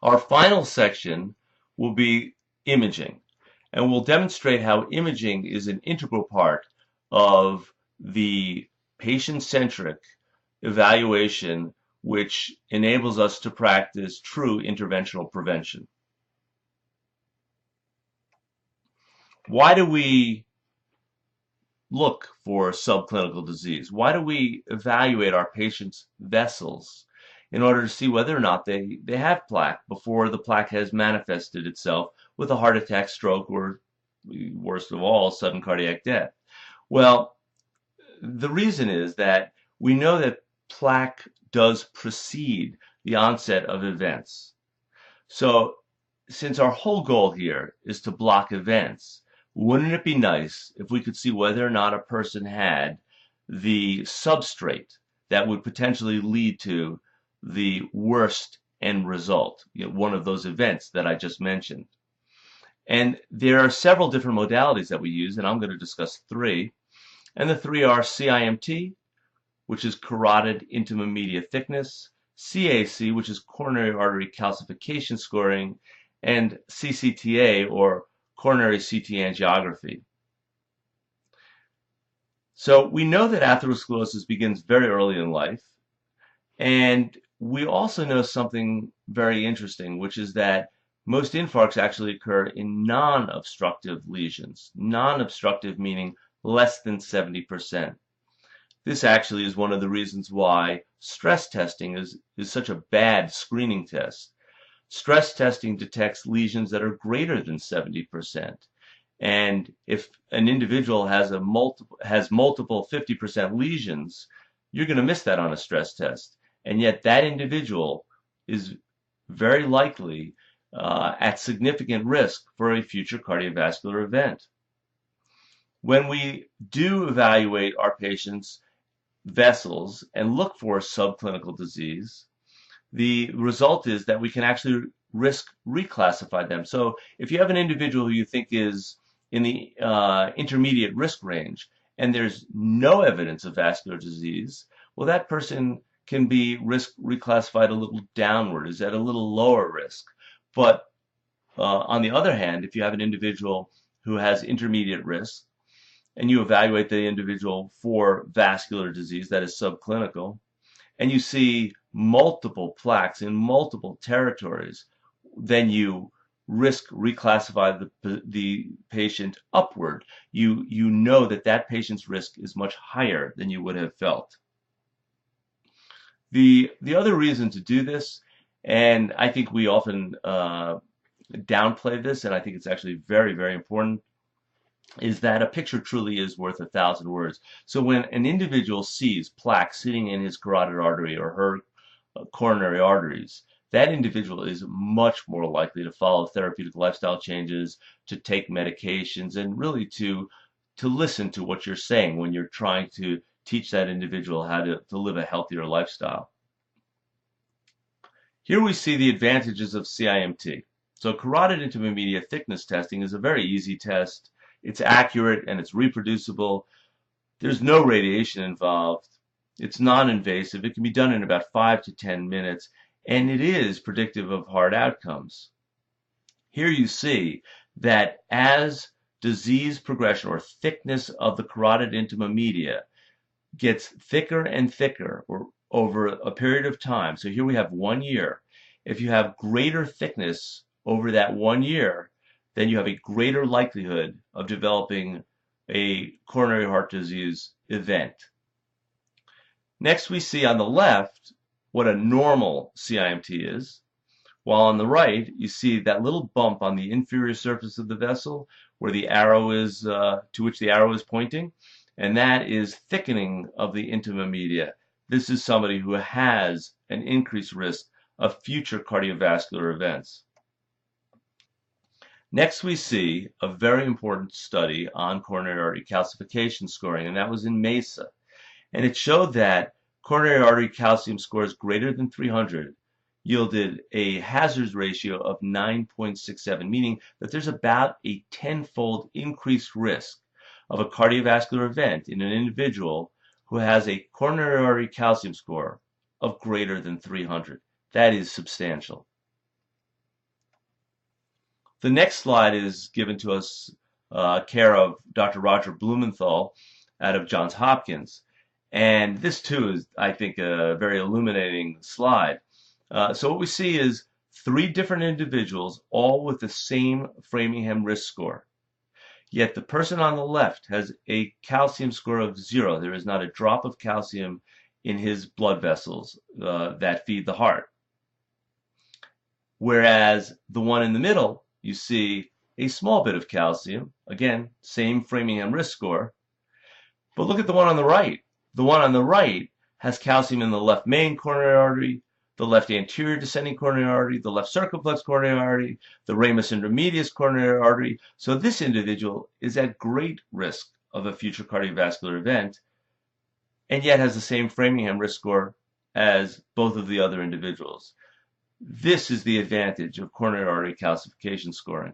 Our final section will be imaging, and we'll demonstrate how imaging is an integral part of the patient-centric evaluation which enables us to practice true interventional prevention. Why do we look for subclinical disease? Why do we evaluate our patients' vessels in order to see whether or not they have plaque before the plaque has manifested itself with a heart attack, stroke, or worst of all, sudden cardiac death? Well, the reason is that we know that plaque does precede the onset of events. So, since our whole goal here is to block events, wouldn't it be nice if we could see whether or not a person had the substrate that would potentially lead to the worst end result, one of those events that I just mentioned? And there are several different modalities that we use, and I'm going to discuss three. And the three are CIMT, which is carotid intima media thickness, CAC, which is coronary artery calcification scoring, and CCTA, or coronary CT angiography. So we know that atherosclerosis begins very early in life, and we also know something very interesting, which is that most infarcts actually occur in non-obstructive lesions. Non-obstructive meaning less than 70%. This actually is one of the reasons why stress testing is such a bad screening test. Stress testing detects lesions that are greater than 70%. And if an individual has multiple 50% lesions, you're going to miss that on a stress test. And yet that individual is very likely at significant risk for a future cardiovascular event. When we do evaluate our patients' vessels and look for subclinical disease, the result is that we can actually risk reclassify them. So if you have an individual who you think is in the intermediate risk range and there's no evidence of vascular disease, well, that person can be risk reclassified a little downward, is at a little lower risk. But on the other hand, if you have an individual who has intermediate risk, and you evaluate the individual for vascular disease that is subclinical, and you see multiple plaques in multiple territories, then you risk reclassify the patient upward. You know that that patient's risk is much higher than you would have felt. The other reason to do this, and I think we often downplay this, and I think it's actually very, very important, is that a picture truly is worth 1,000 words. So when an individual sees plaque sitting in his carotid artery or her coronary arteries, that individual is much more likely to follow therapeutic lifestyle changes, to take medications, and really to listen to what you're saying when you're trying to teach that individual how to live a healthier lifestyle. Here we see the advantages of CIMT. So carotid intima media thickness testing is a very easy test. It's accurate and it's reproducible. There's no radiation involved. It's non-invasive. It can be done in about 5 to 10 minutes, and it is predictive of heart outcomes. Here you see that as disease progression or thickness of the carotid intima media gets thicker and thicker or over a period of time, so here we have 1 year, if you have greater thickness over that 1 year, then you have a greater likelihood of developing a coronary heart disease event. Next, we see on the left what a normal CIMT is, while on the right, you see that little bump on the inferior surface of the vessel where the arrow is, to which the arrow is pointing, and that is thickening of the intima media. This is somebody who has an increased risk of future cardiovascular events. Next, we see a very important study on coronary artery calcification scoring, and that was in MESA. And it showed that coronary artery calcium scores greater than 300 yielded a hazard ratio of 9.67, meaning that there's about a 10-fold increased risk of a cardiovascular event in an individual who has a coronary artery calcium score of greater than 300. That is substantial. The next slide is given to us care of Dr. Roger Blumenthal out of Johns Hopkins. And this too is, I think, a very illuminating slide. So what we see is three different individuals, all with the same Framingham risk score. Yet the person on the left has a calcium score of 0. There is not a drop of calcium in his blood vessels that feed the heart. Whereas the one in the middle, you see a small bit of calcium. Again, same Framingham risk score. But look at the one on the right. The one on the right has calcium in the left main coronary artery, the left anterior descending coronary artery, the left circumflex coronary artery, the ramus intermedius coronary artery. So this individual is at great risk of a future cardiovascular event, and yet has the same Framingham risk score as both of the other individuals. This is the advantage of coronary artery calcification scoring.